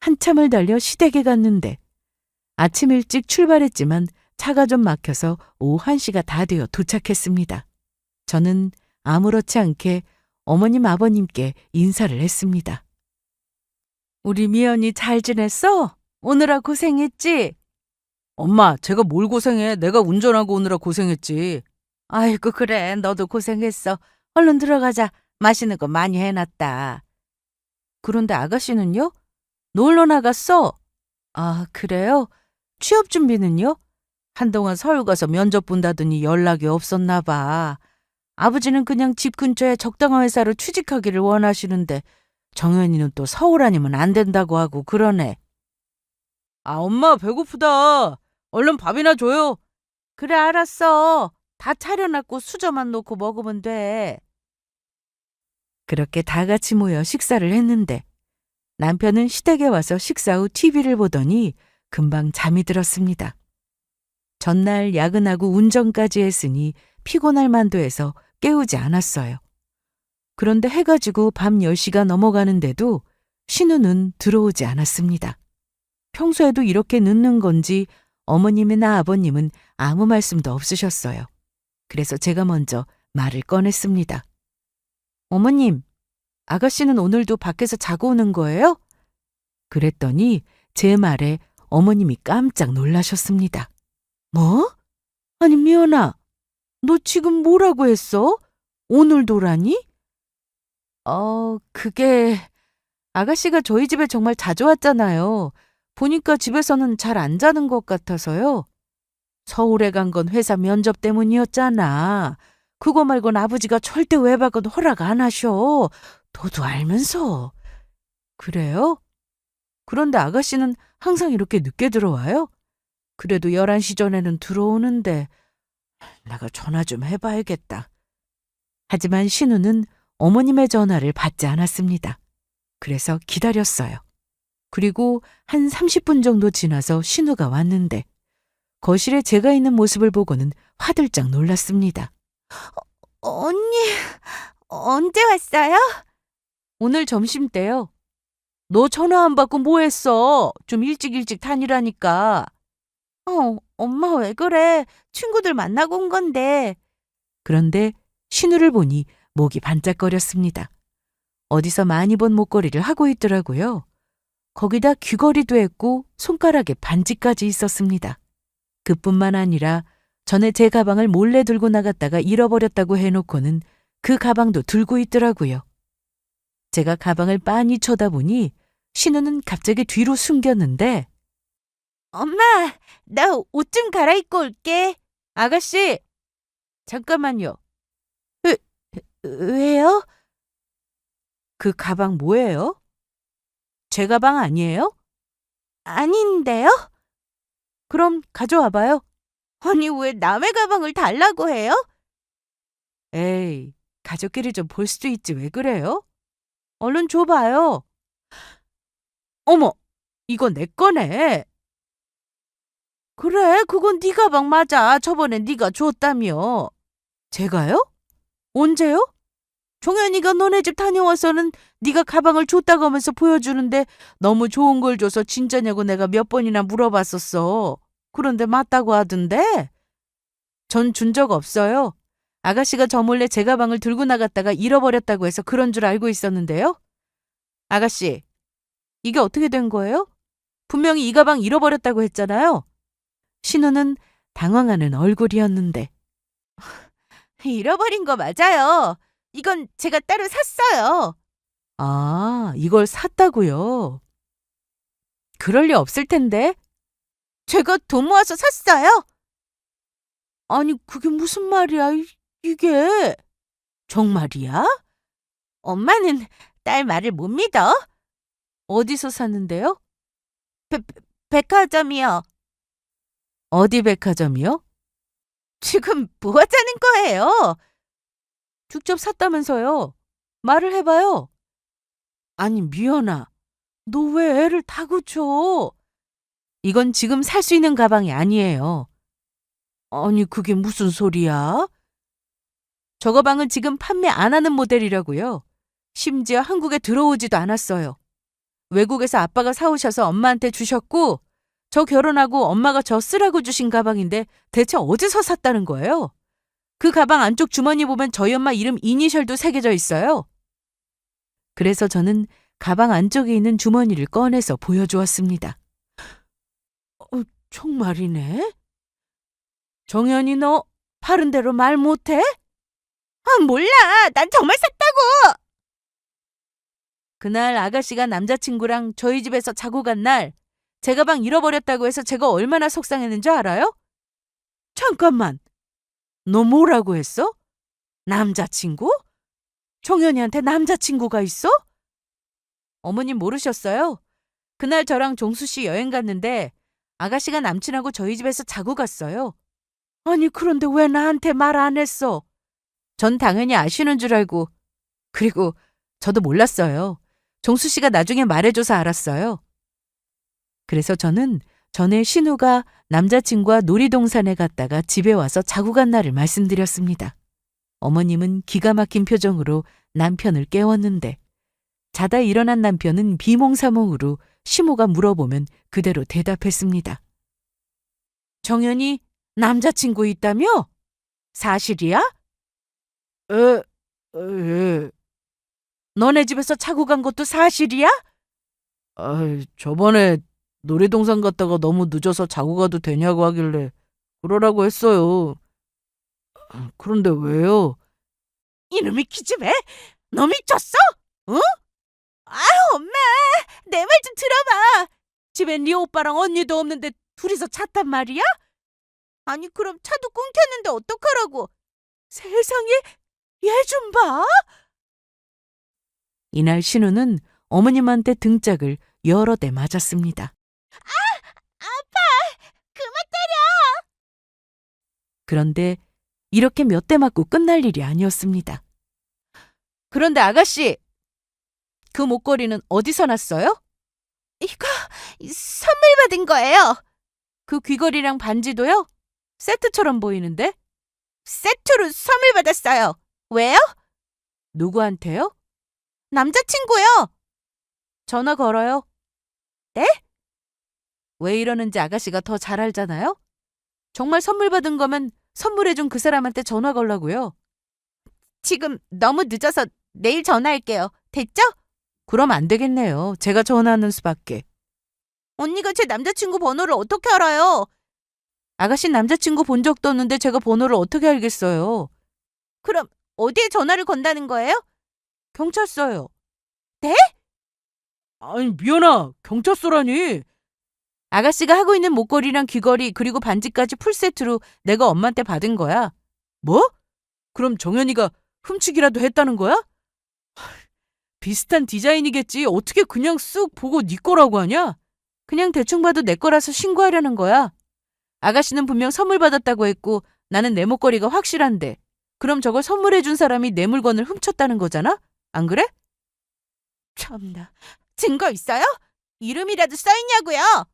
한참을 달려 시댁에 갔는데 아침 일찍 출발했지만 차가 좀 막혀서 오후 1시가 다 되어 도착했습니다. 저는 아무렇지 않게 어머님 아버님께 인사를 했습니다. 우리 미연이 잘 지냈어? 오느라 고생했지? 엄마, 제가 뭘 고생해. 내가 운전하고 오느라 고생했지. 아이고 그래, 너도 고생했어. 얼른 들어가자. 맛있는 거 많이 해놨다. 그런데 아가씨는요? 놀러 나갔어? 아, 그래요? 취업 준비는요? 한동안 서울 가서 면접 본다더니 연락이 없었나 봐. 아버지는 그냥 집 근처에 적당한 회사로 취직하기를 원하시는데 정연이는 또 서울 아니면 안 된다고 하고 그러네. 아, 엄마 배고프다. 얼른 밥이나 줘요. 그래, 알았어. 다 차려놨고 수저만 놓고 먹으면 돼. 그렇게 다 같이 모여 식사를 했는데 남편은 시댁에 와서 식사 후 TV를 보더니 금방 잠이 들었습니다. 전날 야근하고 운전까지 했으니 피곤할 만도 해서 깨우지 않았어요. 그런데 해가 지고 밤 10시가 넘어가는데도 신우는 들어오지 않았습니다. 평소에도 이렇게 늦는 건지 어머님이나 아버님은 아무 말씀도 없으셨어요. 그래서 제가 먼저 말을 꺼냈습니다. 어머님, 아가씨는 오늘도 밖에서 자고 오는 거예요? 그랬더니 제 말에 어머님이 깜짝 놀라셨습니다. 뭐? 아니, 미연아, 너 지금 뭐라고 했어? 오늘도라니? 그게 아가씨가 저희 집에 정말 자주 왔잖아요. 보니까 집에서는 잘 안 자는 것 같아서요. 서울에 간 건 회사 면접 때문이었잖아. 그거 말곤 아버지가 절대 외박은 허락 안 하셔. 너도 알면서. 그래요? 그런데 아가씨는 항상 이렇게 늦게 들어와요? 그래도 11시 전에는 들어오는데 내가 전화 좀 해봐야겠다. 하지만 신우는 어머님의 전화를 받지 않았습니다. 그래서 기다렸어요. 그리고 한 30분 정도 지나서 신우가 왔는데 거실에 제가 있는 모습을 보고는 화들짝 놀랐습니다. 언니, 언제 왔어요? 오늘 점심때요. 너 전화 안 받고 뭐 했어? 좀 일찍 다니라니까. 엄마 왜 그래? 친구들 만나고 온 건데. 그런데 신우를 보니 목이 반짝거렸습니다. 어디서 많이 본 목걸이를 하고 있더라고요. 거기다 귀걸이도 했고 손가락에 반지까지 있었습니다. 그뿐만 아니라 전에 제 가방을 몰래 들고 나갔다가 잃어버렸다고 해놓고는 그 가방도 들고 있더라고요. 제가 가방을 빤히 쳐다보니 신우는 갑자기 뒤로 숨겼는데 엄마, 나 옷 좀 갈아입고 올게. 아가씨! 잠깐만요. 왜요? 그 가방 뭐예요? 제 가방 아니에요? 아닌데요? 그럼 가져와봐요. 아니, 왜 남의 가방을 달라고 해요? 에이, 가족끼리 좀 볼 수도 있지 왜 그래요? 얼른 줘봐요. 어머, 이거 내 거네. 그래, 그건 네 가방 맞아. 저번에 네가 줬다며. 제가요? 언제요? 종현이가 너네 집 다녀와서는 네가 가방을 줬다고 하면서 보여주는데 너무 좋은 걸 줘서 진짜냐고 내가 몇 번이나 물어봤었어. 그런데 맞다고 하던데? 전 준 적 없어요. 아가씨가 저 몰래 제 가방을 들고 나갔다가 잃어버렸다고 해서 그런 줄 알고 있었는데요. 아가씨, 이게 어떻게 된 거예요? 분명히 이 가방 잃어버렸다고 했잖아요. 신우는 당황하는 얼굴이었는데. 잃어버린 거 맞아요. 이건 제가 따로 샀어요. 아, 이걸 샀다고요? 그럴 리 없을 텐데. 제가 돈 모아서 샀어요. 아니, 그게 무슨 말이야, 이게. 정말이야? 엄마는 딸 말을 못 믿어. 어디서 샀는데요? 백화점이요. 어디 백화점이요? 지금 뭐 하자는 거예요? 직접 샀다면서요. 말을 해봐요. 아니, 미연아, 너 왜 애를 다 고쳐? 이건 지금 살 수 있는 가방이 아니에요. 아니, 그게 무슨 소리야? 저 가방은 지금 판매 안 하는 모델이라고요. 심지어 한국에 들어오지도 않았어요. 외국에서 아빠가 사오셔서 엄마한테 주셨고, 저 결혼하고 엄마가 저 쓰라고 주신 가방인데 대체 어디서 샀다는 거예요? 그 가방 안쪽 주머니 보면 저희 엄마 이름 이니셜도 새겨져 있어요. 그래서 저는 가방 안쪽에 있는 주머니를 꺼내서 보여주었습니다. 정말이네? 정연이 너 바른 대로 말 못해? 몰라. 난 정말 샀다고. 그날 아가씨가 남자친구랑 저희 집에서 자고 간 날 제 가방 잃어버렸다고 해서 제가 얼마나 속상했는지 알아요? 잠깐만. 너 뭐라고 했어? 남자친구? 종현이한테 남자친구가 있어? 어머님 모르셨어요? 그날 저랑 종수 씨 여행 갔는데 아가씨가 남친하고 저희 집에서 자고 갔어요. 아니, 그런데 왜 나한테 말 안 했어? 전 당연히 아시는 줄 알고. 그리고 저도 몰랐어요. 종수 씨가 나중에 말해줘서 알았어요. 그래서 저는 전에 신우가 남자친구와 놀이동산에 갔다가 집에 와서 자고 간 날을 말씀드렸습니다. 어머님은 기가 막힌 표정으로 남편을 깨웠는데 자다 일어난 남편은 비몽사몽으로 시모가 물어보면 그대로 대답했습니다. 정연이 남자친구 있다며? 사실이야? 에. 너네 집에서 자고 간 것도 사실이야? 저번에 놀이동산 갔다가 너무 늦어서 자고 가도 되냐고 하길래 그러라고 했어요. 그런데 왜요? 이놈의 기집애! 너 미쳤어? 응? 아, 엄마! 내 말 좀 들어봐! 집엔 네 오빠랑 언니도 없는데 둘이서 잤단 말이야? 아니, 그럼 차도 끊겼는데 어떡하라고? 세상에, 얘 좀 봐! 이날 신우는 어머님한테 등짝을 여러 대 맞았습니다. 아파! 그만 때려! 그런데 이렇게 몇 대 맞고 끝날 일이 아니었습니다. 그런데 아가씨, 그 목걸이는 어디서 났어요? 이거 선물 받은 거예요. 그 귀걸이랑 반지도요? 세트처럼 보이는데? 세트로 선물 받았어요. 왜요? 누구한테요? 남자친구요. 전화 걸어요. 네? 왜 이러는지 아가씨가 더 잘 알잖아요? 정말 선물 받은 거면 선물해준 그 사람한테 전화 걸라고요. 지금 너무 늦어서 내일 전화할게요. 됐죠? 그럼 안 되겠네요. 제가 전화하는 수밖에. 언니가 제 남자친구 번호를 어떻게 알아요? 아가씨 남자친구 본 적도 없는데 제가 번호를 어떻게 알겠어요? 그럼 어디에 전화를 건다는 거예요? 경찰서요. 네? 아니, 미연아, 경찰서라니. 아가씨가 하고 있는 목걸이랑 귀걸이 그리고 반지까지 풀세트로 내가 엄마한테 받은 거야. 뭐? 그럼 정연이가 훔치기라도 했다는 거야? 비슷한 디자인이겠지. 어떻게 그냥 쓱 보고 네 거라고 하냐? 그냥 대충 봐도 내 거라서 신고하려는 거야. 아가씨는 분명 선물 받았다고 했고 나는 내 목걸이가 확실한데 그럼 저걸 선물해준 사람이 내 물건을 훔쳤다는 거잖아? 안 그래? 참나. 증거 있어요? 이름이라도 써있냐고요?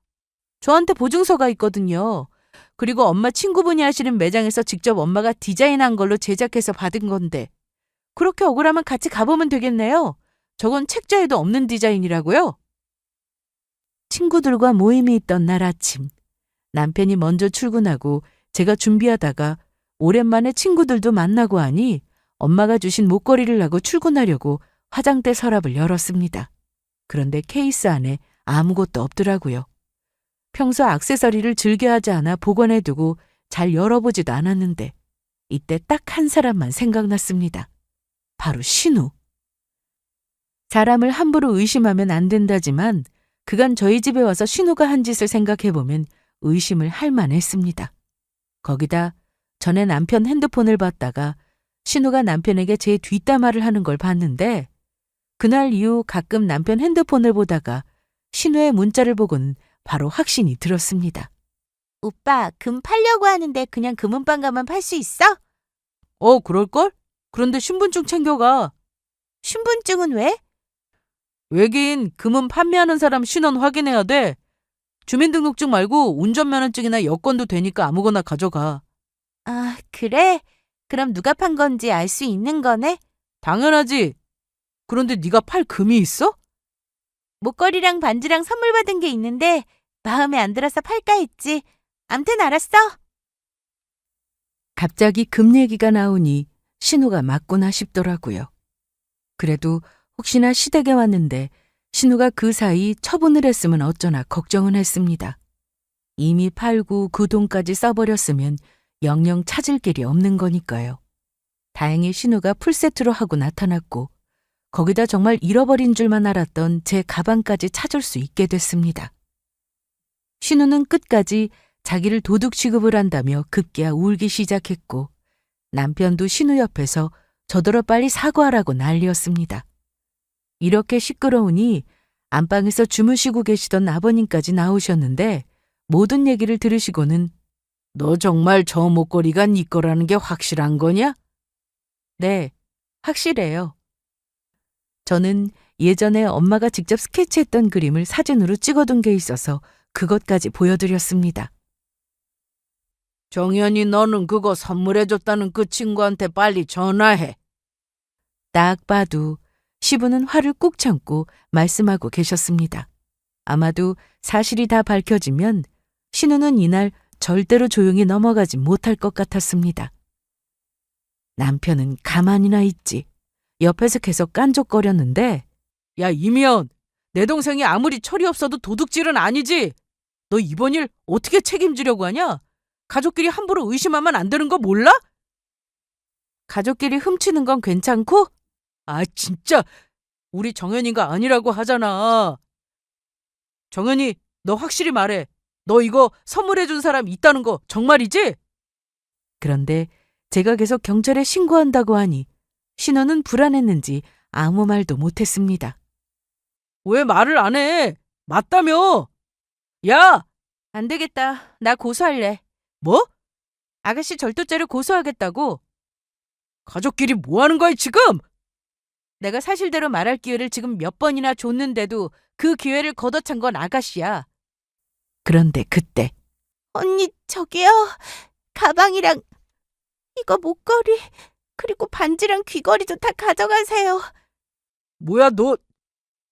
저한테 보증서가 있거든요. 그리고 엄마 친구분이 하시는 매장에서 직접 엄마가 디자인한 걸로 제작해서 받은 건데 그렇게 억울하면 같이 가보면 되겠네요. 저건 책자에도 없는 디자인이라고요? 친구들과 모임이 있던 날 아침 남편이 먼저 출근하고 제가 준비하다가 오랜만에 친구들도 만나고 하니 엄마가 주신 목걸이를 하고 출근하려고 화장대 서랍을 열었습니다. 그런데 케이스 안에 아무것도 없더라고요. 평소 액세서리를 즐겨하지 않아 보관해두고 잘 열어보지도 않았는데 이때 딱 한 사람만 생각났습니다. 바로 신우. 사람을 함부로 의심하면 안 된다지만 그간 저희 집에 와서 신우가 한 짓을 생각해보면 의심을 할 만했습니다. 거기다 전에 남편 핸드폰을 봤다가 신우가 남편에게 제 뒷담화를 하는 걸 봤는데 그날 이후 가끔 남편 핸드폰을 보다가 신우의 문자를 보곤 바로 확신이 들었습니다. 오빠, 금 팔려고 하는데 그냥 금은방 가면 팔 수 있어? 그럴걸? 그런데 신분증 챙겨가. 신분증은 왜? 외계인 금은 판매하는 사람 신원 확인해야 돼. 주민등록증 말고 운전면허증이나 여권도 되니까 아무거나 가져가. 아, 그래? 그럼 누가 판 건지 알 수 있는 거네? 당연하지. 그런데 네가 팔 금이 있어? 목걸이랑 반지랑 선물 받은 게 있는데 마음에 안 들어서 팔까 했지. 암튼 알았어. 갑자기 금 얘기가 나오니 신우가 맞구나 싶더라고요. 그래도 혹시나 시댁에 왔는데 신우가 그 사이 처분을 했으면 어쩌나 걱정은 했습니다. 이미 팔고 그 돈까지 써버렸으면 영영 찾을 길이 없는 거니까요. 다행히 신우가 풀세트로 하고 나타났고 거기다 정말 잃어버린 줄만 알았던 제 가방까지 찾을 수 있게 됐습니다. 신우는 끝까지 자기를 도둑 취급을 한다며 급기야 울기 시작했고 남편도 신우 옆에서 저더러 빨리 사과하라고 난리였습니다. 이렇게 시끄러우니 안방에서 주무시고 계시던 아버님까지 나오셨는데 모든 얘기를 들으시고는 너 정말 저 목걸이가 네 거라는 게 확실한 거냐? 네, 확실해요. 저는 예전에 엄마가 직접 스케치했던 그림을 사진으로 찍어둔 게 있어서 그것까지 보여드렸습니다. 정연이 너는 그거 선물해줬다는 그 친구한테 빨리 전화해. 딱 봐도 시부는 화를 꾹 참고 말씀하고 계셨습니다. 아마도 사실이 다 밝혀지면 신우는 이날 절대로 조용히 넘어가지 못할 것 같았습니다. 남편은 가만히나 있지. 옆에서 계속 깐족거렸는데 야 이미연, 내 동생이 아무리 철이 없어도 도둑질은 아니지. 너 이번 일 어떻게 책임지려고 하냐? 가족끼리 함부로 의심하면 안 되는 거 몰라? 가족끼리 훔치는 건 괜찮고? 아 진짜 우리 정연이가 아니라고 하잖아. 정연이, 너 확실히 말해. 너 이거 선물해준 사람 있다는 거 정말이지? 그런데 제가 계속 경찰에 신고한다고 하니 신우는 불안했는지 아무 말도 못했습니다. 왜 말을 안 해? 맞다며? 야! 안 되겠다. 나 고소할래. 뭐? 아가씨 절도죄를 고소하겠다고. 가족끼리 뭐 하는 거야 지금? 내가 사실대로 말할 기회를 지금 몇 번이나 줬는데도 그 기회를 걷어찬 건 아가씨야. 그런데 그때 언니, 저기요. 가방이랑 이거 목걸이, 그리고 반지랑 귀걸이도 다 가져가세요. 뭐야 너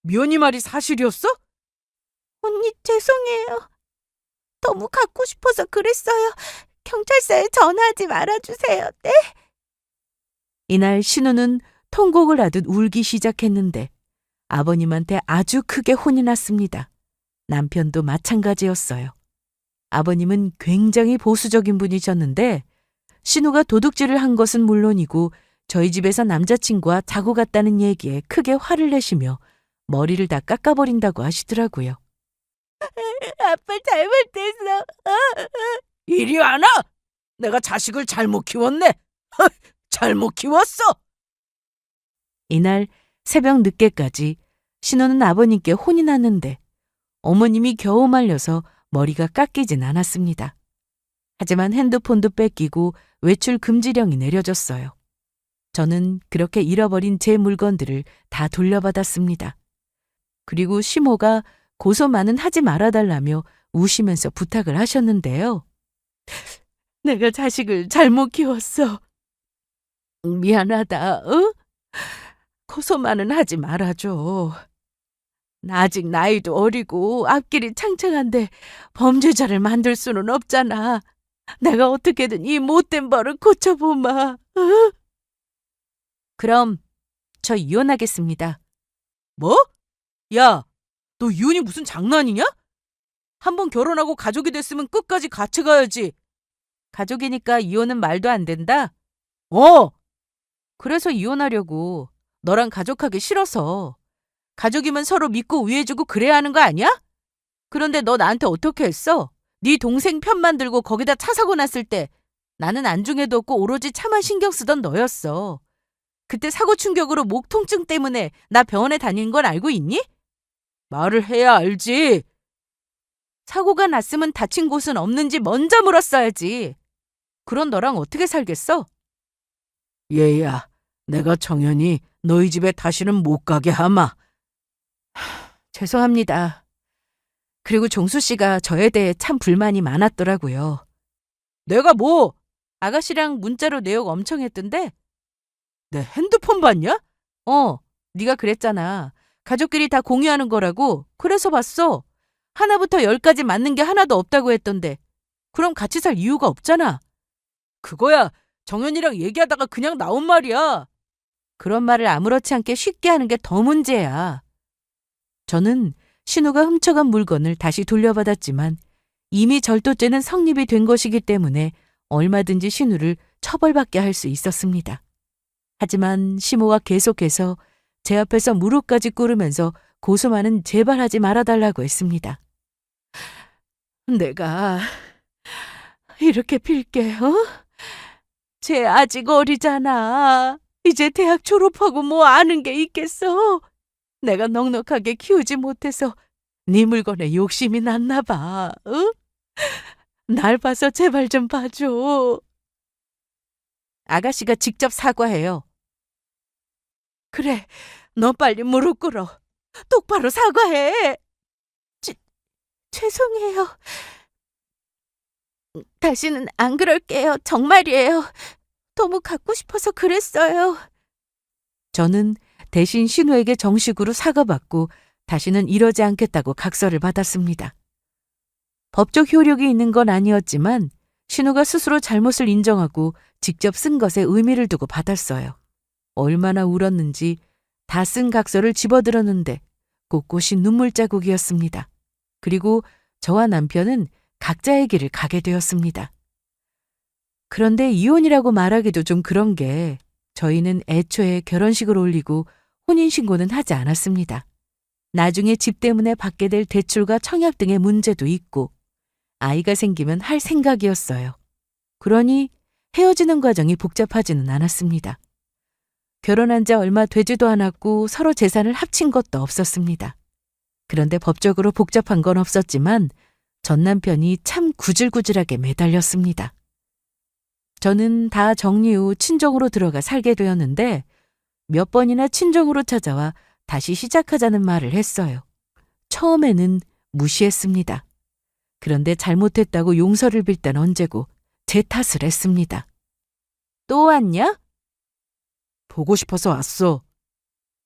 미연이 말이 사실이었어? 언니, 죄송해요. 너무 갖고 싶어서 그랬어요. 경찰서에 전화하지 말아주세요. 네? 이날 신우는 통곡을 하듯 울기 시작했는데 아버님한테 아주 크게 혼이 났습니다. 남편도 마찬가지였어요. 아버님은 굉장히 보수적인 분이셨는데 신우가 도둑질을 한 것은 물론이고 저희 집에서 남자친구와 자고 갔다는 얘기에 크게 화를 내시며 머리를 다 깎아버린다고 하시더라고요. 아빠 잘못했어. 이리 안 와! 내가 자식을 잘못 키웠네. 잘못 키웠어. 이날 새벽 늦게까지 신우는 아버님께 혼이 났는데 어머님이 겨우 말려서 머리가 깎이진 않았습니다. 하지만 핸드폰도 뺏기고 외출 금지령이 내려졌어요. 저는 그렇게 잃어버린 제 물건들을 다 돌려받았습니다. 그리고 시모가 고소만은 하지 말아달라며 우시면서 부탁을 하셨는데요. 내가 자식을 잘못 키웠어. 미안하다, 어? 고소만은 하지 말아줘. 나 아직 나이도 어리고 앞길이 창창한데 범죄자를 만들 수는 없잖아. 내가 어떻게든 이 못된 버릇 고쳐보마. 어? 그럼 저 이혼하겠습니다. 뭐? 야, 너 이혼이 무슨 장난이냐? 한번 결혼하고 가족이 됐으면 끝까지 같이 가야지. 가족이니까 이혼은 말도 안 된다? 그래서 이혼하려고. 너랑 가족하기 싫어서. 가족이면 서로 믿고 위해주고 그래야 하는 거 아니야? 그런데 너 나한테 어떻게 했어? 네 동생 편만 들고 거기다 차 사고 났을 때 나는 안중에도 없고 오로지 차만 신경 쓰던 너였어. 그때 사고 충격으로 목 통증 때문에 나 병원에 다닌 건 알고 있니? 말을 해야 알지. 사고가 났으면 다친 곳은 없는지 먼저 물었어야지. 그런 너랑 어떻게 살겠어? 얘야, 내가 정연히 너희 집에 다시는 못 가게 하마. 죄송합니다. 그리고 종수 씨가 저에 대해 참 불만이 많았더라고요. 내가 뭐? 아가씨랑 문자로 내용 엄청 했던데? 내 핸드폰 봤냐? 네가 그랬잖아. 가족끼리 다 공유하는 거라고. 그래서 봤어. 하나부터 10까지 맞는 게 하나도 없다고 했던데. 그럼 같이 살 이유가 없잖아. 그거야 정연이랑 얘기하다가 그냥 나온 말이야. 그런 말을 아무렇지 않게 쉽게 하는 게 더 문제야. 저는 신우가 훔쳐간 물건을 다시 돌려받았지만 이미 절도죄는 성립이 된 것이기 때문에 얼마든지 신우를 처벌받게 할 수 있었습니다. 하지만 시모가 계속해서 제 앞에서 무릎까지 꿇으면서 고소만은 제발 하지 말아달라고 했습니다. 내가 이렇게 빌게, 어? 쟤 아직 어리잖아. 이제 대학 졸업하고 뭐 아는 게 있겠어? 내가 넉넉하게 키우지 못해서 네 물건에 욕심이 났나 봐. 응? 날 봐서 제발 좀 봐줘. 아가씨가 직접 사과해요. 그래, 너 빨리 무릎 꿇어. 똑바로 사과해. 죄송해요. 다시는 안 그럴게요. 정말이에요. 너무 갖고 싶어서 그랬어요. 저는 대신 신우에게 정식으로 사과받고 다시는 이러지 않겠다고 각서를 받았습니다. 법적 효력이 있는 건 아니었지만 신우가 스스로 잘못을 인정하고 직접 쓴 것에 의미를 두고 받았어요. 얼마나 울었는지 다 쓴 각서를 집어들었는데 곳곳이 눈물 자국이었습니다. 그리고 저와 남편은 각자의 길을 가게 되었습니다. 그런데 이혼이라고 말하기도 좀 그런 게 저희는 애초에 결혼식을 올리고 혼인신고는 하지 않았습니다. 나중에 집 때문에 받게 될 대출과 청약 등의 문제도 있고 아이가 생기면 할 생각이었어요. 그러니 헤어지는 과정이 복잡하지는 않았습니다. 결혼한 지 얼마 되지도 않았고 서로 재산을 합친 것도 없었습니다. 그런데 법적으로 복잡한 건 없었지만 전 남편이 참 구질구질하게 매달렸습니다. 저는 다 정리 후 친정으로 들어가 살게 되었는데 몇 번이나 친정으로 찾아와 다시 시작하자는 말을 했어요. 처음에는 무시했습니다. 그런데 잘못했다고 용서를 빌 땐 언제고 제 탓을 했습니다. 또 왔냐? 보고 싶어서 왔어.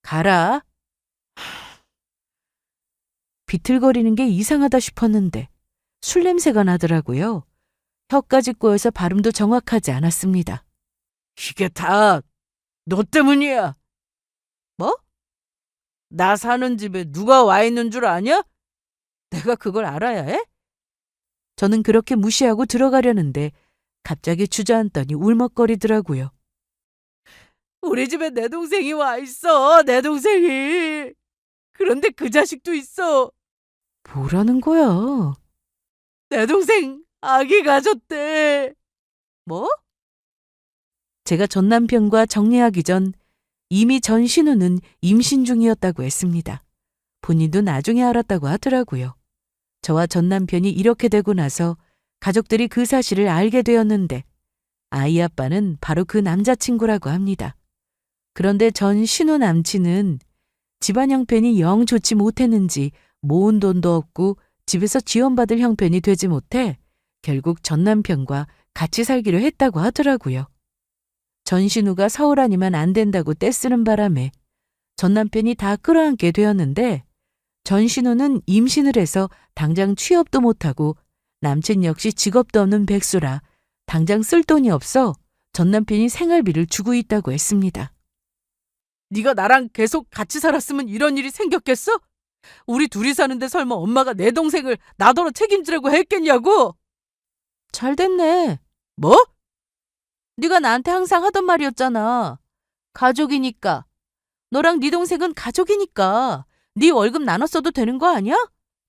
가라. 비틀거리는 게 이상하다 싶었는데 술 냄새가 나더라고요. 혀까지 꼬여서 발음도 정확하지 않았습니다. 이게 다 너 때문이야. 뭐? 나 사는 집에 누가 와 있는 줄 아냐? 내가 그걸 알아야 해? 저는 그렇게 무시하고 들어가려는데 갑자기 주저앉더니 울먹거리더라고요. 우리 집에 내 동생이 와 있어. 내 동생이. 그런데 그 자식도 있어. 뭐라는 거야? 내 동생 아기 가졌대. 뭐? 제가 전 남편과 정리하기 전 이미 전 신우는 임신 중이었다고 했습니다. 본인도 나중에 알았다고 하더라고요. 저와 전 남편이 이렇게 되고 나서 가족들이 그 사실을 알게 되었는데 아이 아빠는 바로 그 남자친구라고 합니다. 그런데 전 신우 남친은 집안 형편이 영 좋지 못했는지 모은 돈도 없고 집에서 지원받을 형편이 되지 못해 결국 전 남편과 같이 살기로 했다고 하더라고요. 전 신우가 서울 아니면 안 된다고 떼쓰는 바람에 전 남편이 다 끌어안게 되었는데 전 신우는 임신을 해서 당장 취업도 못하고 남친 역시 직업도 없는 백수라 당장 쓸 돈이 없어 전 남편이 생활비를 주고 있다고 했습니다. 네가 나랑 계속 같이 살았으면 이런 일이 생겼겠어? 우리 둘이 사는데 설마 엄마가 내 동생을 나더러 책임지라고 했겠냐고? 잘 됐네. 뭐? 네가 나한테 항상 하던 말이었잖아. 가족이니까. 너랑 네 동생은 가족이니까. 네 월급 나눠 써도 되는 거 아니야?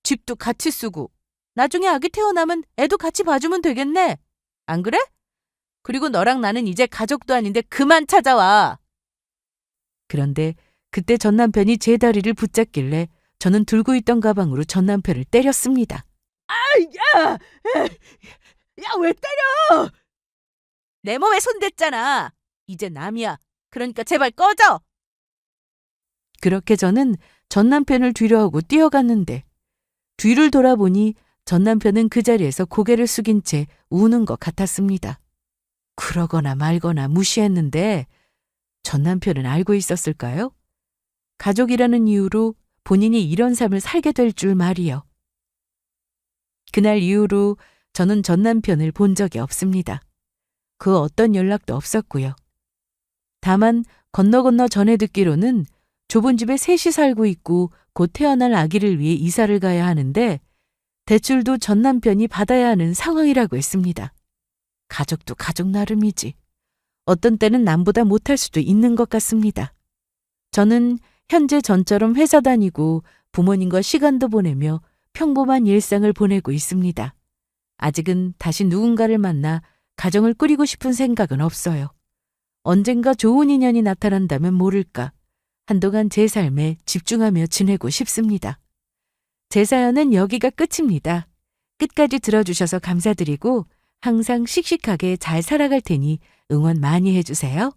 집도 같이 쓰고. 나중에 아기 태어나면 애도 같이 봐주면 되겠네. 안 그래? 그리고 너랑 나는 이제 가족도 아닌데 그만 찾아와. 그런데 그때 전 남편이 제 다리를 붙잡길래 저는 들고 있던 가방으로 전 남편을 때렸습니다. 야! 야, 왜 때려? 내 몸에 손댔잖아. 이제 남이야. 그러니까 제발 꺼져. 그렇게 저는 전 남편을 뒤로하고 뛰어갔는데 뒤를 돌아보니 전 남편은 그 자리에서 고개를 숙인 채 우는 것 같았습니다. 그러거나 말거나 무시했는데 전 남편은 알고 있었을까요? 가족이라는 이유로 본인이 이런 삶을 살게 될 줄 말이요. 그날 이후로 저는 전 남편을 본 적이 없습니다. 그 어떤 연락도 없었고요. 다만 건너 전해 듣기로는 좁은 집에 셋이 살고 있고 곧 태어날 아기를 위해 이사를 가야 하는데 대출도 전 남편이 받아야 하는 상황이라고 했습니다. 가족도 가족 나름이지. 어떤 때는 남보다 못할 수도 있는 것 같습니다. 저는 현재 전처럼 회사 다니고 부모님과 시간도 보내며 평범한 일상을 보내고 있습니다. 아직은 다시 누군가를 만나 가정을 꾸리고 싶은 생각은 없어요. 언젠가 좋은 인연이 나타난다면 모를까 한동안 제 삶에 집중하며 지내고 싶습니다. 제 사연은 여기가 끝입니다. 끝까지 들어주셔서 감사드리고 항상 씩씩하게 잘 살아갈 테니 응원 많이 해주세요.